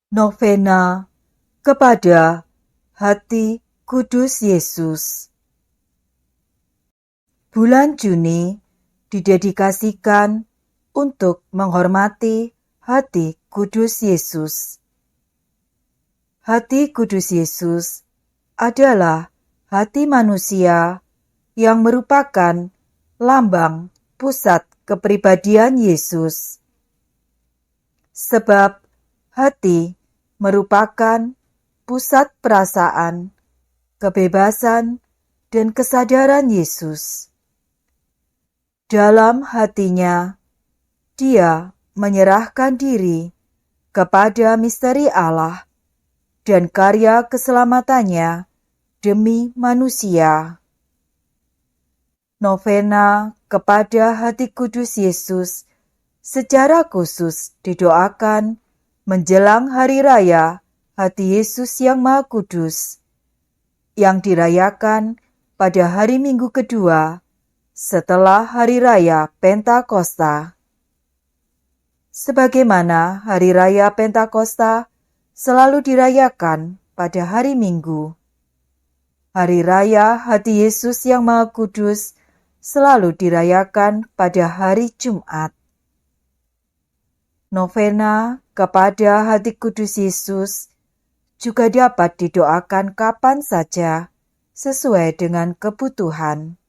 Novena kepada Hati Kudus Yesus. Bulan Juni didedikasikan untuk menghormati Hati Kudus Yesus. Hati Kudus Yesus adalah hati manusia yang merupakan lambang pusat kepribadian Yesus. Sebab hati merupakan pusat perasaan, kebebasan, dan kesadaran Yesus. Dalam hatinya, dia menyerahkan diri kepada misteri Allah dan karya keselamatannya demi manusia. Novena kepada Hati Kudus Yesus secara khusus didoakan menjelang Hari Raya Hati Yesus yang Maha Kudus, yang dirayakan pada hari Minggu kedua setelah Hari Raya Pentakosta. Sebagaimana Hari Raya Pentakosta selalu dirayakan pada hari Minggu, Hari Raya Hati Yesus yang Maha Kudus selalu dirayakan pada hari Jumat. Novena kepada Hati Kudus Yesus juga dapat didoakan kapan saja sesuai dengan kebutuhan.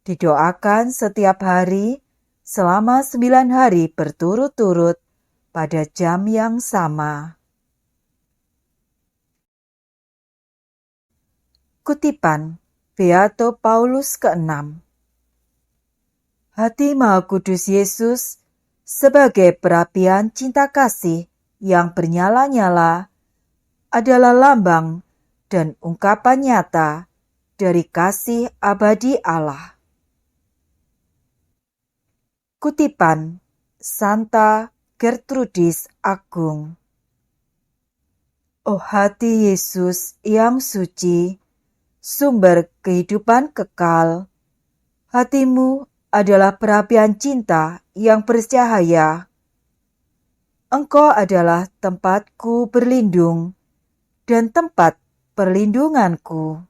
Didoakan setiap hari selama 9 hari berturut-turut pada jam yang sama. Kutipan Beato Paulus ke-6. Hati Maha Kudus Yesus sebagai perapian cinta kasih yang bernyala-nyala adalah lambang dan ungkapan nyata dari kasih abadi Allah. Kutipan Santa Gertrudis Agung. Oh hati Yesus yang suci, sumber kehidupan kekal, hatimu adalah perapian cinta yang bercahaya. Engkau adalah tempatku berlindung dan tempat perlindunganku.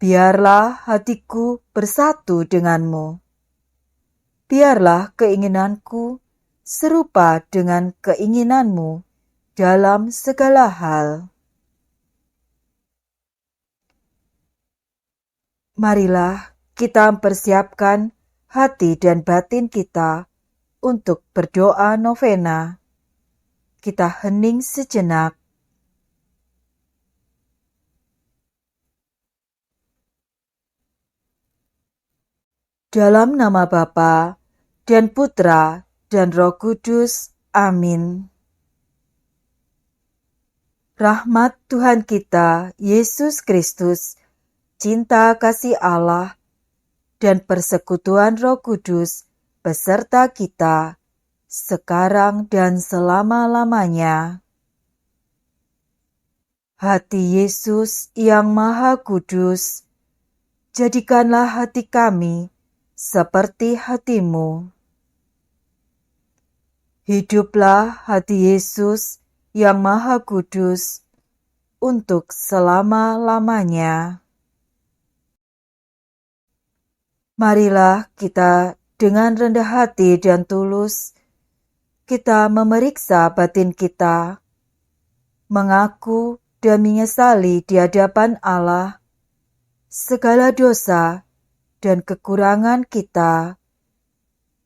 Biarlah hatiku bersatu denganmu. Biarlah keinginanku serupa dengan keinginanmu dalam segala hal. Marilah kita mempersiapkan hati dan batin kita untuk berdoa novena. Kita hening sejenak. Dalam nama Bapa dan Putra dan Roh Kudus. Amin. Rahmat Tuhan kita, Yesus Kristus, cinta kasih Allah, dan persekutuan Roh Kudus beserta kita, sekarang dan selama-lamanya. Hati Yesus yang Maha Kudus, jadikanlah hati kami seperti hatimu. Hiduplah hati Yesus yang Maha Kudus untuk selama-lamanya. Marilah kita dengan rendah hati dan tulus, kita memeriksa batin kita, mengaku dan menyesali di hadapan Allah segala dosa dan kekurangan kita,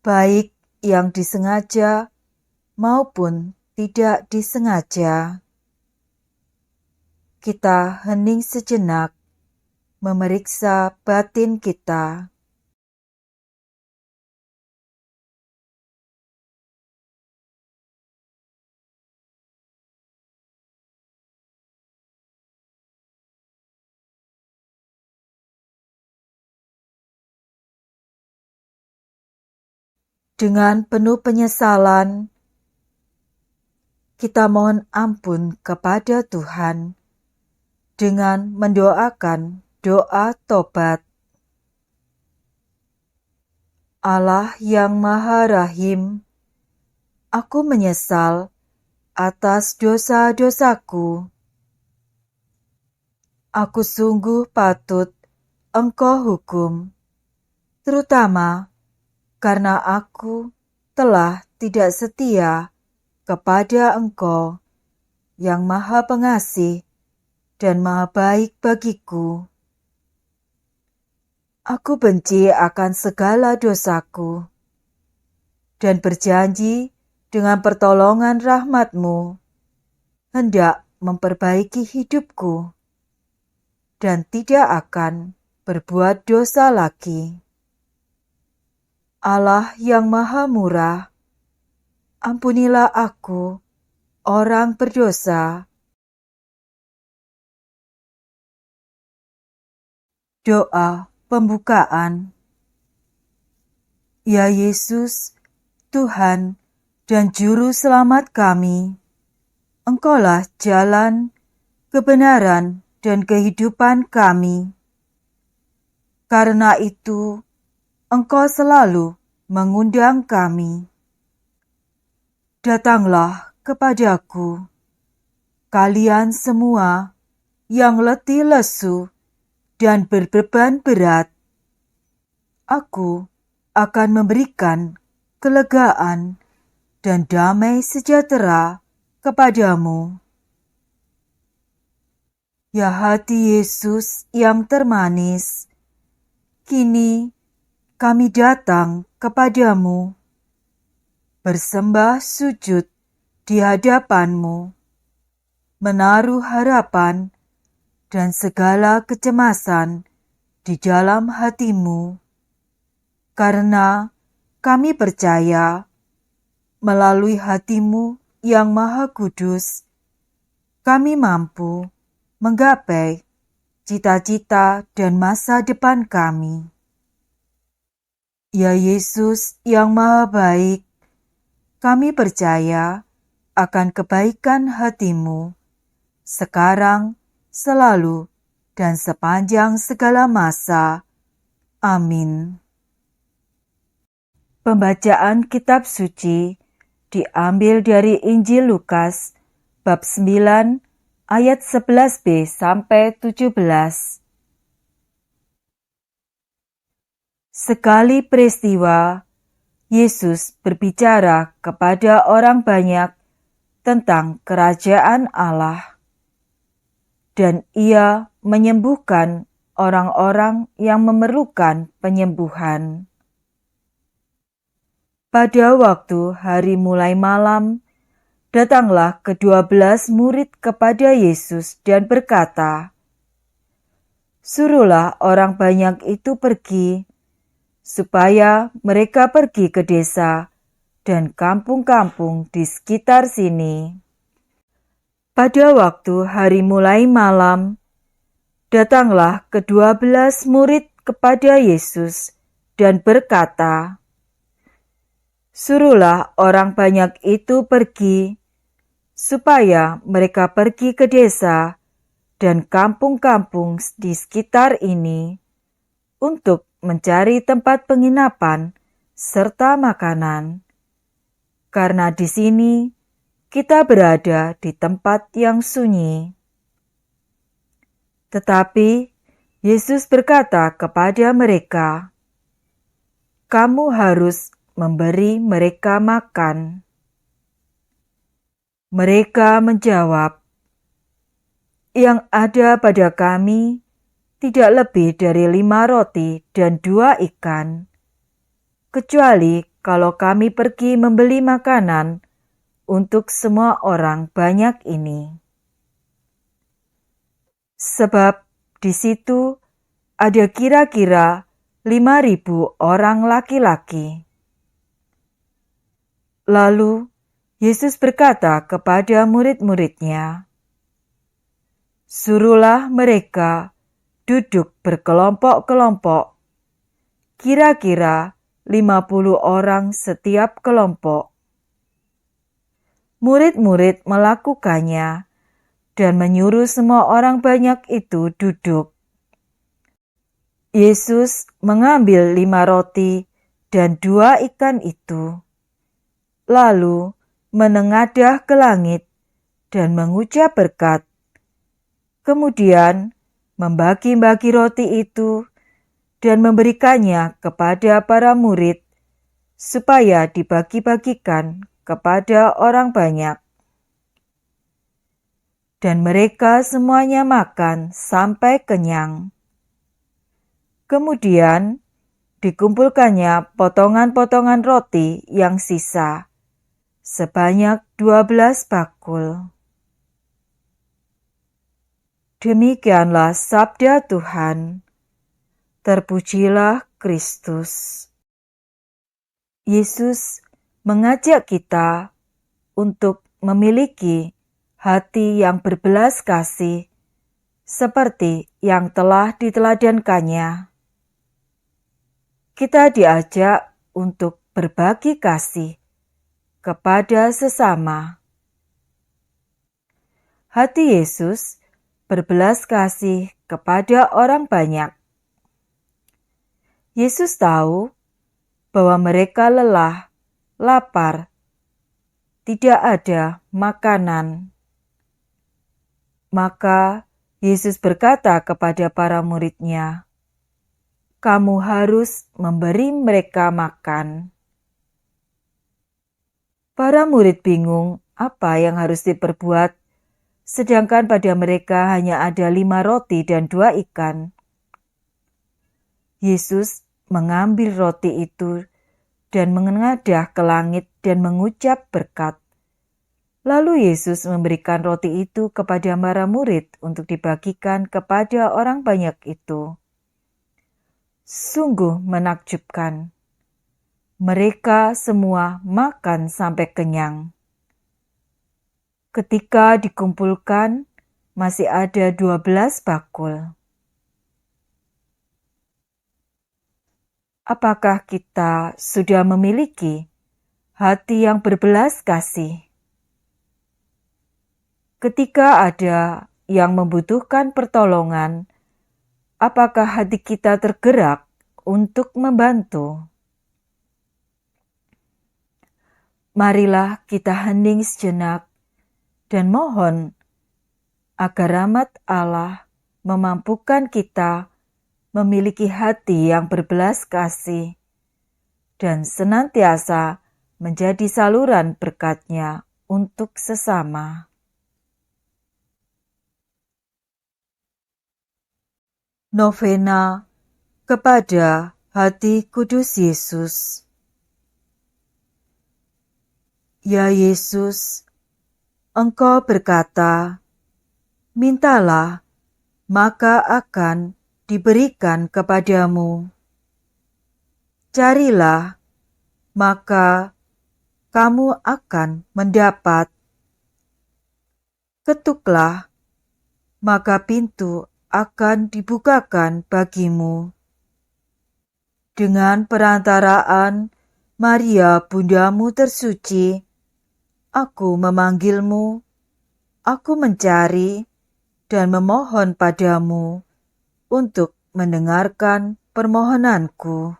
baik yang disengaja maupun tidak disengaja. Kita hening sejenak, memeriksa batin kita. Dengan penuh penyesalan, kita mohon ampun kepada Tuhan dengan mendoakan doa tobat. Allah yang Maha Rahim, aku menyesal atas dosa-dosaku. Aku sungguh patut Engkau hukum, terutama karena aku telah tidak setia kepada Engkau yang Maha Pengasih dan Maha Baik bagiku. Aku benci akan segala dosaku dan berjanji dengan pertolongan rahmat-Mu hendak memperbaiki hidupku dan tidak akan berbuat dosa lagi. Allah yang Maha Murah, ampunilah aku, orang berdosa. Doa pembukaan. Ya Yesus, Tuhan dan Juru Selamat kami, Engkaulah jalan, kebenaran, dan kehidupan kami. Karena itu, Engkau selalu mengundang kami. Datanglah kepadaku, kalian semua yang letih lesu dan berbeban berat. Aku akan memberikan kelegaan dan damai sejahtera kepadamu. Ya hati Yesus yang termanis, kini kami datang kepadamu, bersembah sujud di hadapan-Mu, menaruh harapan dan segala kecemasan di dalam hati-Mu, karena kami percaya melalui hati-Mu yang Maha Kudus, kami mampu menggapai cita-cita dan masa depan kami. Ya Yesus yang Maha Baik, kami percaya akan kebaikan hati-Mu sekarang, selalu, dan sepanjang segala masa. Amin. Pembacaan Kitab Suci diambil dari Injil Lukas bab 9 ayat 11b sampai 17. Sekali peristiwa, Yesus berbicara kepada orang banyak tentang kerajaan Allah, dan Ia menyembuhkan orang-orang yang memerlukan penyembuhan. Pada waktu hari mulai malam, datanglah ke-12 murid kepada Yesus dan berkata, "Suruhlah orang banyak itu pergi, supaya mereka pergi ke desa dan kampung-kampung di sekitar sini." Pada waktu hari mulai malam, datanglah ke-12 murid kepada Yesus dan berkata, "Suruhlah orang banyak itu pergi, supaya mereka pergi ke desa dan kampung-kampung di sekitar ini untuk mencari tempat penginapan serta makanan, karena di sini kita berada di tempat yang sunyi." Tetapi Yesus berkata kepada mereka, "Kamu harus memberi mereka makan." Mereka menjawab, "Yang ada pada kami tidak lebih dari 5 roti dan 2 ikan, kecuali kalau kami pergi membeli makanan untuk semua orang banyak ini." Sebab di situ ada kira-kira 5.000 orang laki-laki. Lalu Yesus berkata kepada murid-muridnya, "Suruhlah mereka duduk berkelompok-kelompok, kira-kira 50 orang setiap kelompok." Murid-murid melakukannya dan menyuruh semua orang banyak itu duduk. Yesus mengambil 5 roti dan 2 ikan itu, lalu menengadah ke langit dan mengucap berkat. Kemudian membagi-bagi roti itu dan memberikannya kepada para murid supaya dibagi-bagikan kepada orang banyak. Dan mereka semuanya makan sampai kenyang. Kemudian dikumpulkannya potongan-potongan roti yang sisa, sebanyak 12 bakul. Demikianlah sabda Tuhan. Terpujilah Kristus. Yesus mengajak kita untuk memiliki hati yang berbelas kasih, seperti yang telah diteladankannya. Kita diajak untuk berbagi kasih kepada sesama. Hati Yesus berbelas kasih kepada orang banyak. Yesus tahu bahwa mereka lelah, lapar, tidak ada makanan. Maka Yesus berkata kepada para murid-Nya, "Kamu harus memberi mereka makan." Para murid bingung apa yang harus diperbuat, sedangkan pada mereka hanya ada 5 roti dan 2 ikan. Yesus mengambil roti itu dan menengadah ke langit dan mengucap berkat. Lalu Yesus memberikan roti itu kepada para murid untuk dibagikan kepada orang banyak itu. Sungguh menakjubkan. Mereka semua makan sampai kenyang. Ketika dikumpulkan, masih ada 12 bakul. Apakah kita sudah memiliki hati yang berbelas kasih? Ketika ada yang membutuhkan pertolongan, apakah hati kita tergerak untuk membantu? Marilah kita hening sejenak dan mohon agar rahmat Allah memampukan kita memiliki hati yang berbelas kasih dan senantiasa menjadi saluran berkat-Nya untuk sesama. Novena kepada Hati Kudus Yesus. Ya Yesus, Engkau berkata, "Mintalah, maka akan diberikan kepadamu. Carilah, maka kamu akan mendapat. Ketuklah, maka pintu akan dibukakan bagimu." Dengan perantaraan Maria Bundamu tersuci, aku memanggilmu, aku mencari dan memohon padamu untuk mendengarkan permohonanku.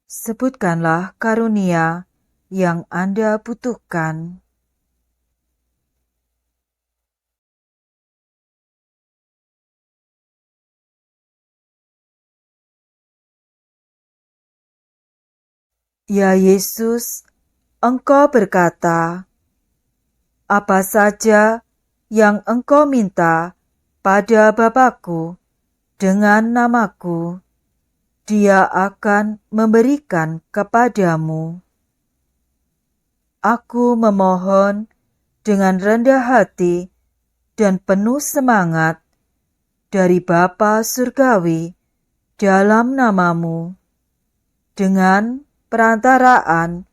Sebutkanlah karunia yang Anda butuhkan. Ya Yesus, Engkau berkata, "Apa saja yang Engkau minta pada Bapa-Ku dengan namaku, Dia akan memberikan kepadamu." Aku memohon dengan rendah hati dan penuh semangat dari Bapa Surgawi dalam namamu, dengan perantaraan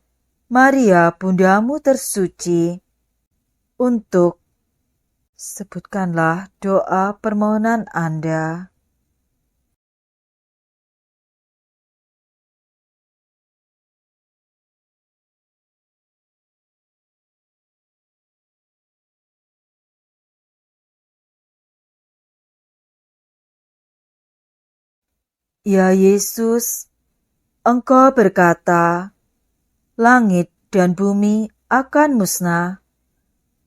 Maria Bundamu tersuci, untuk sebutkanlah doa permohonan Anda. Ya Yesus, Engkau berkata, "Langit dan bumi akan musnah,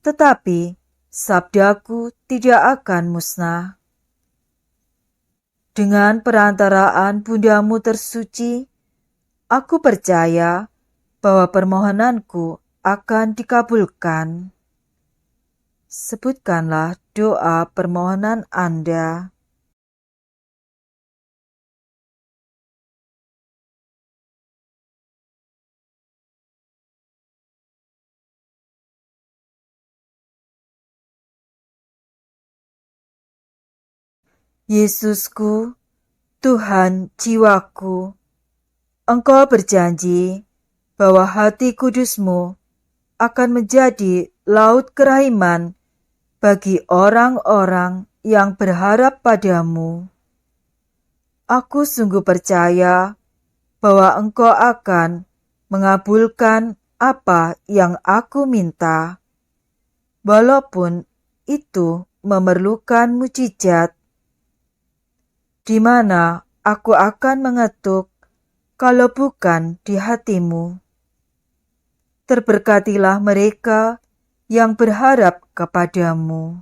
tetapi sabdaku tidak akan musnah. Dengan perantaraan bundamu tersuci, aku percaya bahwa permohonanku akan dikabulkan. Sebutkanlah doa permohonan Anda. Yesusku, Tuhan jiwaku, Engkau berjanji bahwa hati kudus-Mu akan menjadi laut kerahiman bagi orang-orang yang berharap padamu. Aku sungguh percaya bahwa Engkau akan mengabulkan apa yang aku minta, walaupun itu memerlukan mukjizat, di mana aku akan mengetuk kalau bukan di hatimu. Terberkatilah mereka yang berharap kepadamu.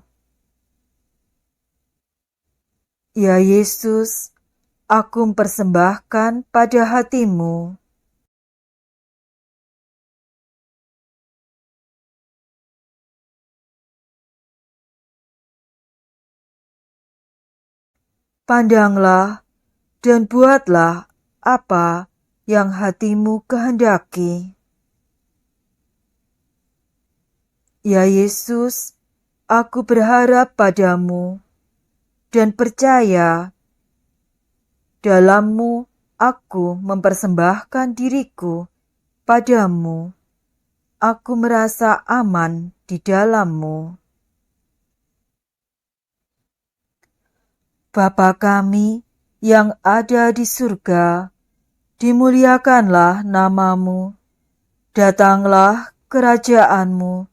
Ya Yesus, aku mempersembahkan pada hatimu pandanglah dan buatlah apa yang hatimu kehendaki. Ya Yesus, aku berharap padamu dan percaya dalam-Mu aku mempersembahkan diriku padamu. Aku merasa aman di dalam-Mu. Bapa kami yang ada di surga, dimuliakanlah nama-Mu. Datanglah kerajaan-Mu,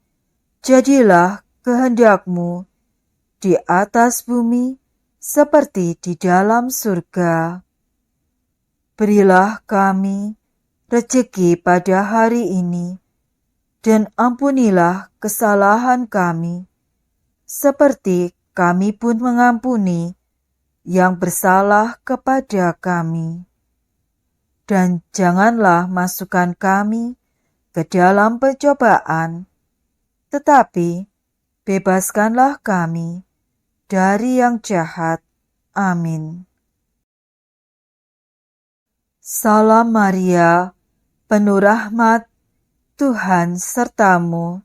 jadilah kehendak-Mu di atas bumi seperti di dalam surga. Berilah kami rezeki pada hari ini, dan ampunilah kesalahan kami, seperti kami pun mengampuni yang bersalah kepada kami. Dan janganlah masukkan kami ke dalam pencobaan, tetapi bebaskanlah kami dari yang jahat. Amin. Salam Maria, penuh rahmat, Tuhan sertamu.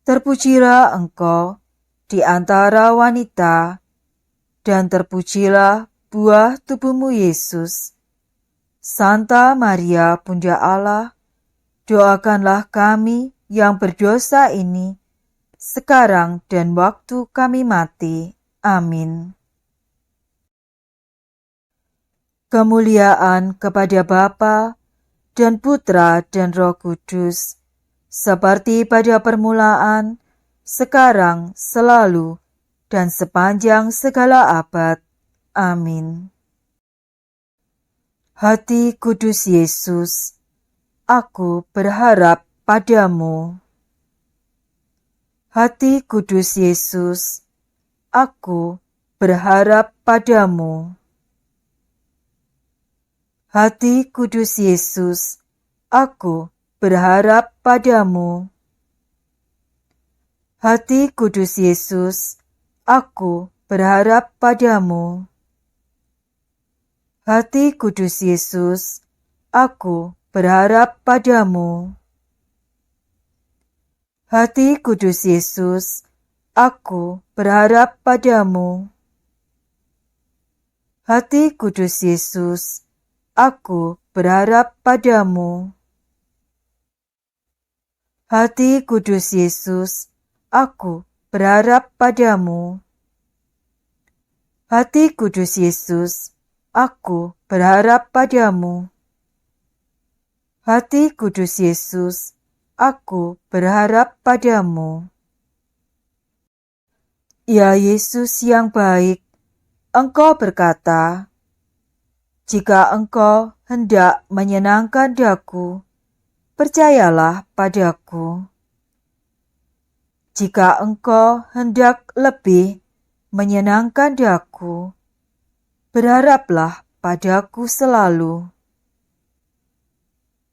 Terpujilah engkau di antara wanita, dan terpujilah buah tubuhmu Yesus. Santa Maria Bunda Allah, doakanlah kami yang berdosa ini, sekarang dan waktu kami mati. Amin. Kemuliaan kepada Bapa dan Putra dan Roh Kudus, seperti pada permulaan, sekarang, selalu, dan sepanjang segala abad. Amin. Hati kudus Yesus, aku berharap padamu. Hati kudus Yesus, aku berharap padamu. Hati kudus Yesus, aku berharap padamu. Hati kudus Yesus, aku berharap padamu. Hati kudus Yesus, aku berharap padamu. Hati kudus Yesus, aku berharap padamu. Hati kudus Yesus, aku berharap padamu. Hati kudus Yesus, aku berharap padamu. Hati kudus Yesus, aku berharap padamu. Hati kudus Yesus, aku berharap padamu. Ya Yesus yang baik, Engkau berkata, jika Engkau hendak menyenangkan daku, percayalah padaku. Jika engkau hendak lebih menyenangkan daku, berharaplah padaku selalu.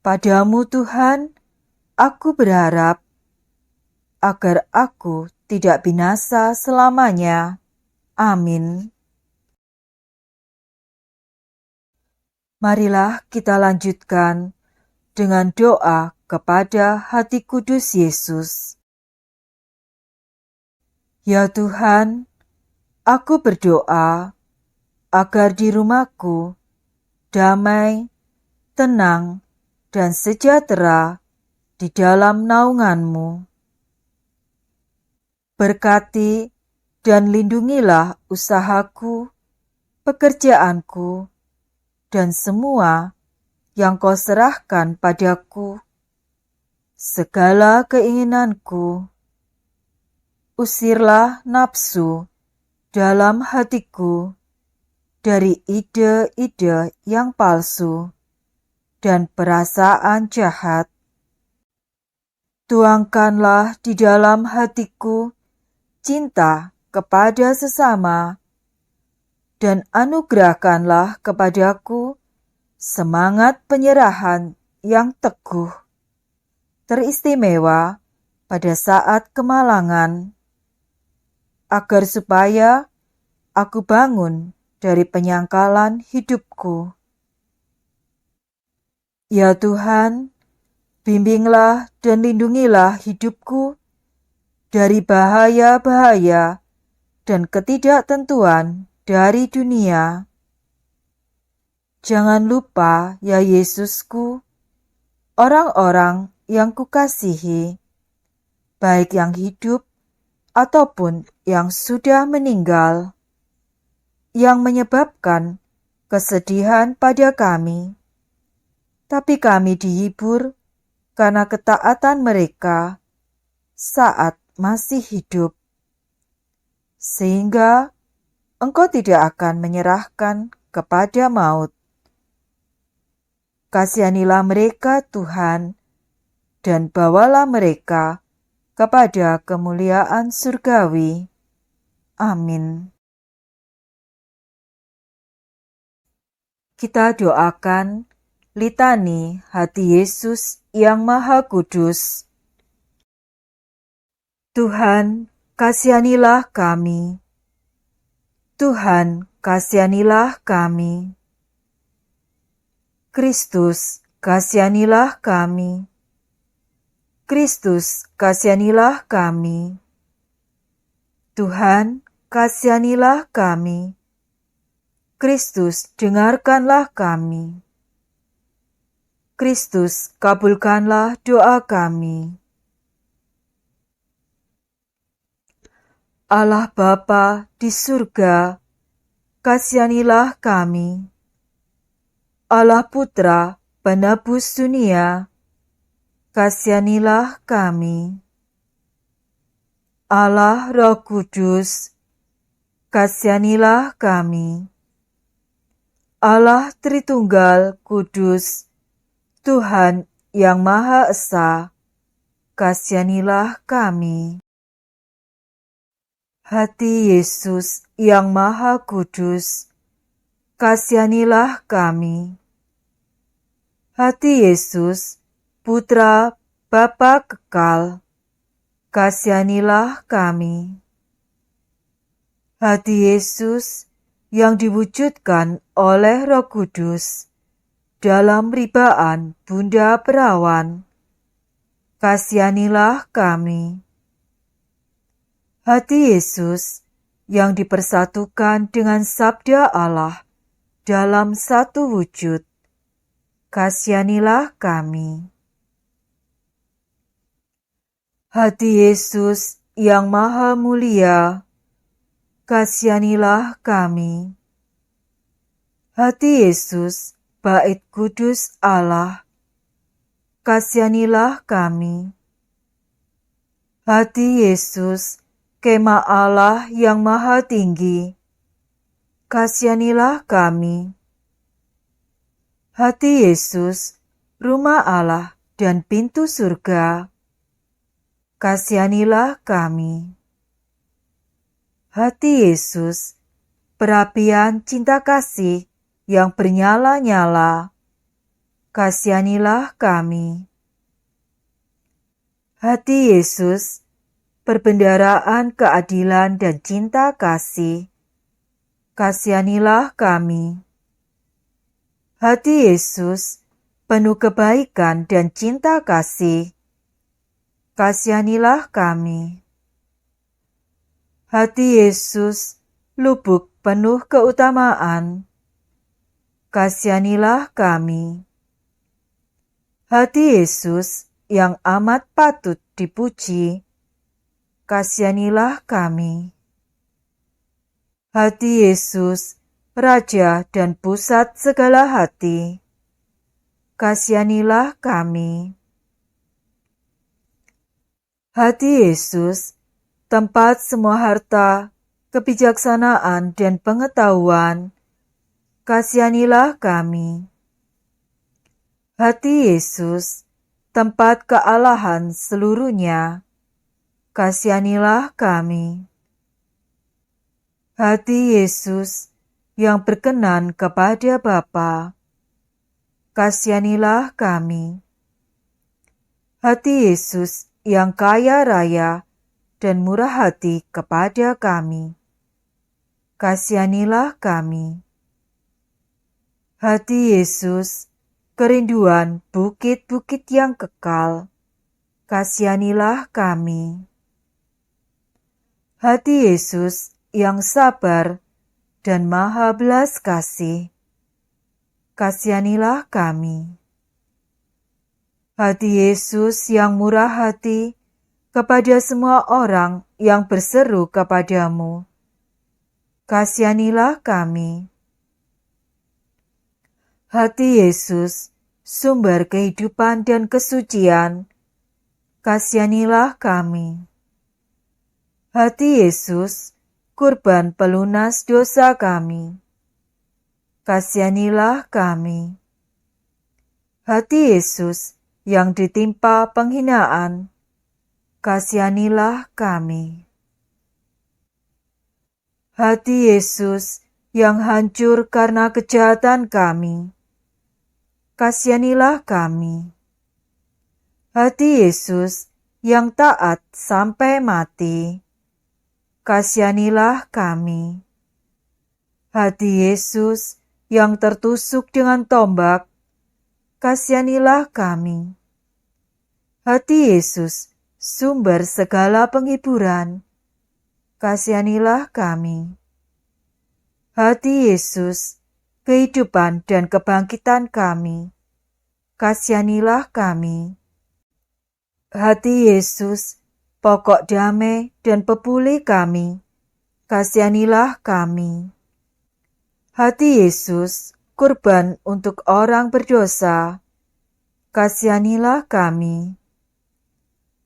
Padamu Tuhan, aku berharap agar aku tidak binasa selamanya. Amin. Marilah kita lanjutkan dengan doa kepada hati kudus Yesus. Ya Tuhan, aku berdoa agar di rumahku damai, tenang, dan sejahtera di dalam naungan-Mu. Berkati dan lindungilah usahaku, pekerjaanku, dan semua yang Kau serahkan padaku. Segala keinginanku, usirlah nafsu dalam hatiku dari ide-ide yang palsu dan perasaan jahat. Tuangkanlah di dalam hatiku cinta kepada sesama, dan anugerahkanlah kepadaku semangat penyerahan yang teguh, teristimewa pada saat kemalangan, agar supaya aku bangun dari penyangkalan hidupku. Ya Tuhan, bimbinglah dan lindungilah hidupku dari bahaya-bahaya dan ketidaktentuan dari dunia. Jangan lupa, ya Yesusku, orang-orang yang kukasihi, baik yang hidup ataupun yang sudah meninggal, yang menyebabkan kesedihan pada kami. Tapi kami dihibur karena ketaatan mereka saat masih hidup, sehingga Engkau tidak akan menyerahkan kepada maut. Kasihanilah mereka, Tuhan, dan bawalah mereka kepada kemuliaan surgawi. Amin. Kita doakan litani hati Yesus yang Maha Kudus. Tuhan, kasihanilah kami. Tuhan, kasihanilah kami. Kristus, kasihanilah kami. Kristus, kasihanilah kami. Tuhan, kasihanilah kami. Kristus, dengarkanlah kami. Kristus, kabulkanlah doa kami. Allah Bapa di surga, kasihanilah kami. Allah Putra, penebus dunia, kasihanilah kami. Allah Roh Kudus, kasihanilah kami. Allah Tritunggal Kudus, Tuhan yang Maha Esa, kasihanilah kami. Hati Yesus yang Maha Kudus, kasihanilah kami. Hati Yesus, Putra Bapa kekal, kasihanilah kami. Hati Yesus yang diwujudkan oleh Roh Kudus dalam ribaan Bunda Perawan, kasihanilah kami. Hati Yesus yang dipersatukan dengan Sabda Allah dalam satu wujud, kasihanilah kami. Hati Yesus yang Maha Mulia, kasihanilah kami. Hati Yesus, Bait Kudus Allah, kasihanilah kami. Hati Yesus, Kemah Allah yang Maha Tinggi, kasihanilah kami. Hati Yesus, Rumah Allah dan pintu surga, kasihanilah kami. Hati Yesus, perapian cinta kasih yang bernyala-nyala, kasihanilah kami. Hati Yesus, perbendaharaan keadilan dan cinta kasih, kasihanilah kami. Hati Yesus, penuh kebaikan dan cinta kasih, kasihanilah kami. Hati Yesus, lubuk penuh keutamaan, kasihanilah kami. Hati Yesus yang amat patut dipuji, kasihanilah kami. Hati Yesus, Raja dan pusat segala hati, kasihanilah kami. Hati Yesus, tempat semua harta, kebijaksanaan dan pengetahuan, kasihanilah kami. Hati Yesus, tempat kealahan seluruhnya, kasihanilah kami. Hati Yesus yang berkenan kepada Bapa, kasihanilah kami. Hati Yesus yang kaya raya dan murah hati kepada kami, kasihanilah kami. Hati Yesus, kerinduan bukit-bukit yang kekal, kasihanilah kami. Hati Yesus yang sabar dan maha belas kasih, kasihanilah kami. Hati Yesus yang murah hati kepada semua orang yang berseru kepadamu, kasihanilah kami. Hati Yesus, sumber kehidupan dan kesucian, kasihanilah kami. Hati Yesus, kurban pelunas dosa kami, kasihanilah kami. Hati Yesus yang ditimpa penghinaan, kasihanilah kami. Hati Yesus yang hancur karena kejahatan kami, kasihanilah kami. Hati Yesus yang taat sampai mati, kasihanilah kami. Hati Yesus yang tertusuk dengan tombak, kasihanilah kami. Hati Yesus, sumber segala penghiburan, kasihanilah kami. Hati Yesus, kehidupan dan kebangkitan kami, kasihanilah kami. Hati Yesus, pokok damai dan pepulih kami, kasihanilah kami. Hati Yesus, kurban untuk orang berdosa, kasihanilah kami.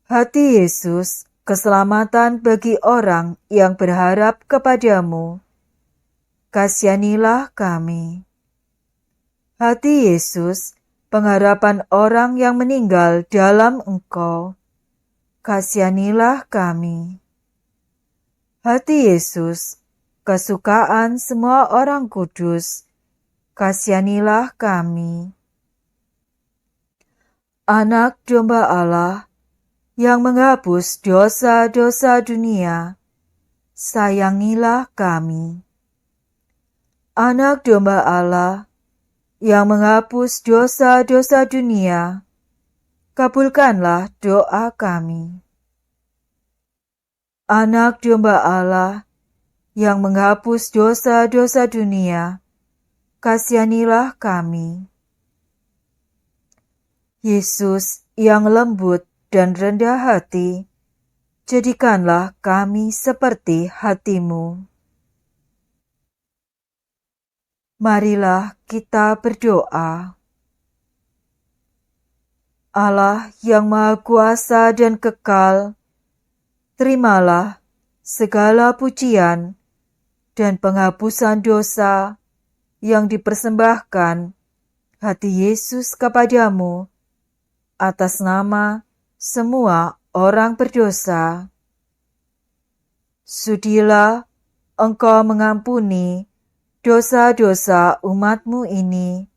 Hati Yesus, keselamatan bagi orang yang berharap kepadamu, kasihanilah kami. Hati Yesus, pengharapan orang yang meninggal dalam Engkau, kasihanilah kami. Hati Yesus, kesukaan semua orang kudus, kasihanilah kami. Anak domba Allah, yang menghapus dosa-dosa dunia, sayangilah kami. Anak domba Allah, yang menghapus dosa-dosa dunia, kabulkanlah doa kami. Anak domba Allah, yang menghapus dosa-dosa dunia, kasihanilah kami. Yesus yang lembut dan rendah hati, jadikanlah kami seperti hati-Mu. Marilah kita berdoa. Allah yang Maha Kuasa dan kekal, terimalah segala pujian dan penghapusan dosa yang dipersembahkan hati Yesus kepadamu atas nama semua orang berdosa. Sudilah Engkau mengampuni dosa-dosa umat-Mu ini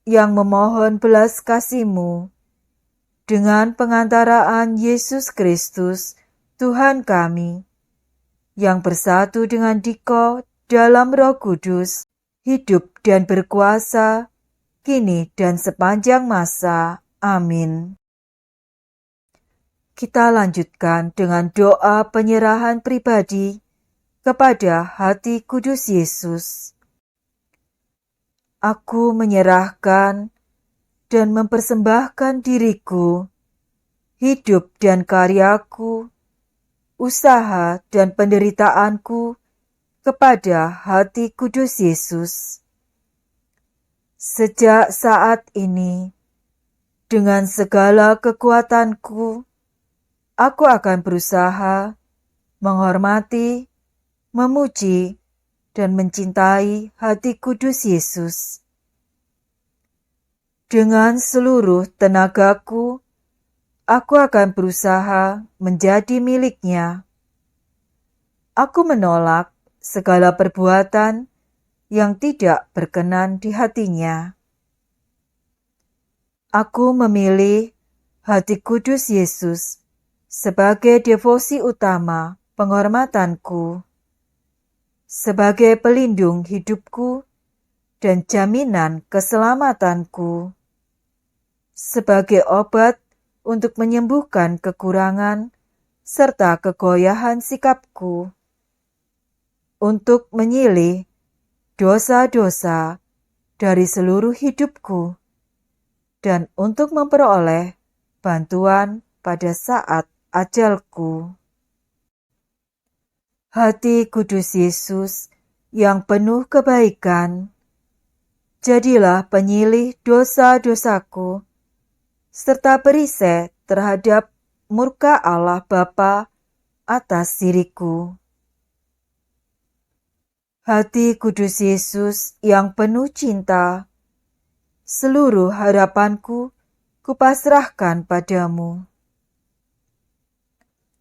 yang memohon belas kasih-Mu dengan pengantaraan Yesus Kristus, Tuhan kami, yang bersatu dengan Dikau dalam Roh Kudus, hidup dan berkuasa, kini dan sepanjang masa. Amin. Kita lanjutkan dengan doa penyerahan pribadi kepada hati kudus Yesus. Aku menyerahkan dan mempersembahkan diriku, hidup dan karyaku, usaha dan penderitaanku kepada hati kudus Yesus. Sejak saat ini, dengan segala kekuatanku, aku akan berusaha menghormati, memuji, dan mencintai hati kudus Yesus. Dengan seluruh tenagaku, aku akan berusaha menjadi miliknya. Aku menolak segala perbuatan yang tidak berkenan di hatinya. Aku memilih hati kudus Yesus sebagai devosi utama penghormatanku, sebagai pelindung hidupku dan jaminan keselamatanku, sebagai obat untuk menyembuhkan kekurangan serta kegoyahan sikapku, untuk menyilih dosa-dosa dari seluruh hidupku, dan untuk memperoleh bantuan pada saat ajalku. Hati kudus Yesus yang penuh kebaikan, jadilah penyilih dosa-dosaku, serta perisai terhadap murka Allah Bapa atas diriku. Hati kudus Yesus yang penuh cinta, seluruh harapanku kupasrahkan padamu.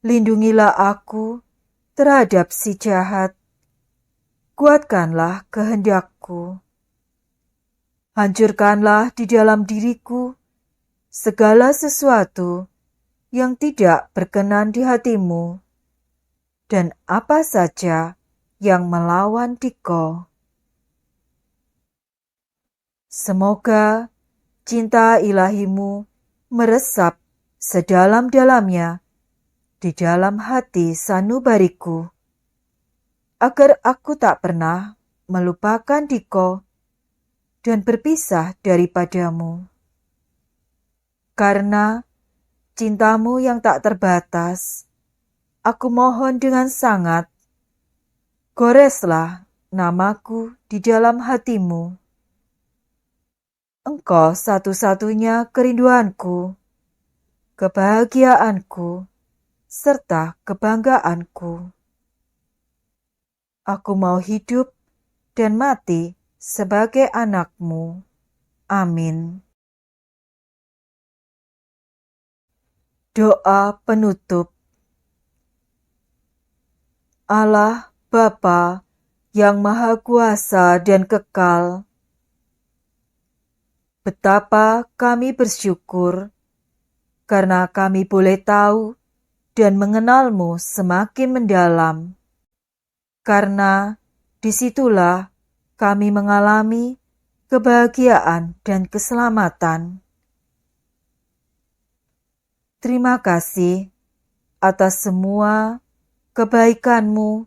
Lindungilah aku terhadap si jahat, kuatkanlah kehendakku. Hancurkanlah di dalam diriku segala sesuatu yang tidak berkenan di hatimu, dan apa saja yang melawan Dikau. Semoga cinta ilahimu meresap sedalam-dalamnya di dalam hati sanubariku, agar aku tak pernah melupakan Dikau dan berpisah daripadamu. Karena cintamu yang tak terbatas, aku mohon dengan sangat, goreslah namaku di dalam hatimu. Engkau satu-satunya kerinduanku, kebahagiaanku, serta kebanggaanku. Aku mau hidup dan mati sebagai anak-Mu. Amin. Doa penutup. Allah Bapa yang Maha Kuasa dan Kekal, betapa kami bersyukur karena kami boleh tahu dan mengenal-Mu semakin mendalam. Karena disitulah kami mengalami kebahagiaan dan keselamatan. Terima kasih atas semua kebaikan-Mu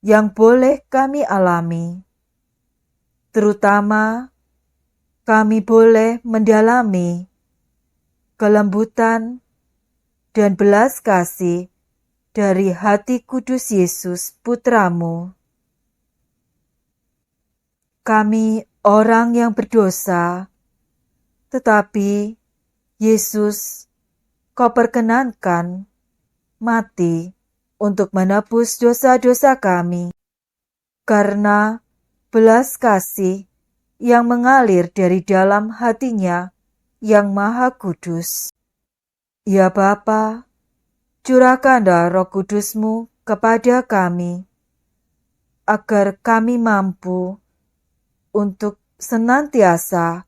yang boleh kami alami. Terutama kami boleh mendalami kelembutan dan belas kasih dari hati kudus Yesus Putra-Mu. Kami orang yang berdosa, tetapi Yesus, Kau perkenankan mati untuk menebus dosa-dosa kami, karena belas kasih yang mengalir dari dalam hatinya yang Maha Kudus. Ya Bapa, curahkanlah Roh Kudus-Mu kepada kami, agar kami mampu untuk senantiasa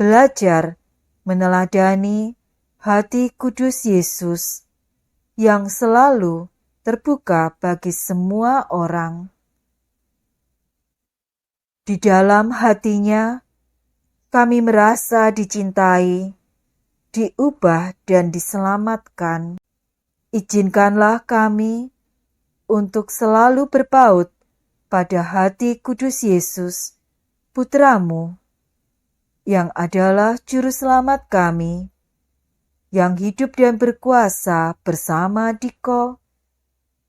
belajar meneladani hati kudus Yesus yang selalu terbuka bagi semua orang. Di dalam hatinya, kami merasa dicintai, diubah dan diselamatkan. Izinkanlah kami untuk selalu berpaut pada hati kudus Yesus, Putra-Mu, yang adalah Juru Selamat kami, yang hidup dan berkuasa bersama Diko,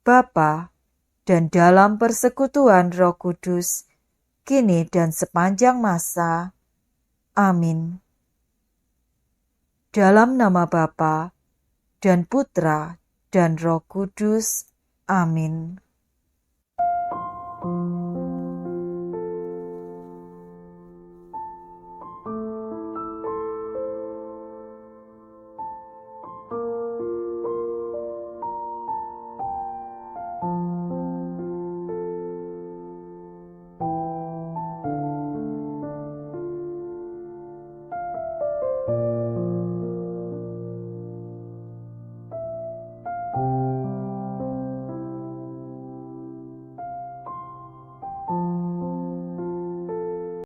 Bapa, dan dalam persekutuan Roh Kudus, kini dan sepanjang masa. Amin. Dalam nama Bapa dan Putra dan Roh Kudus. Amin.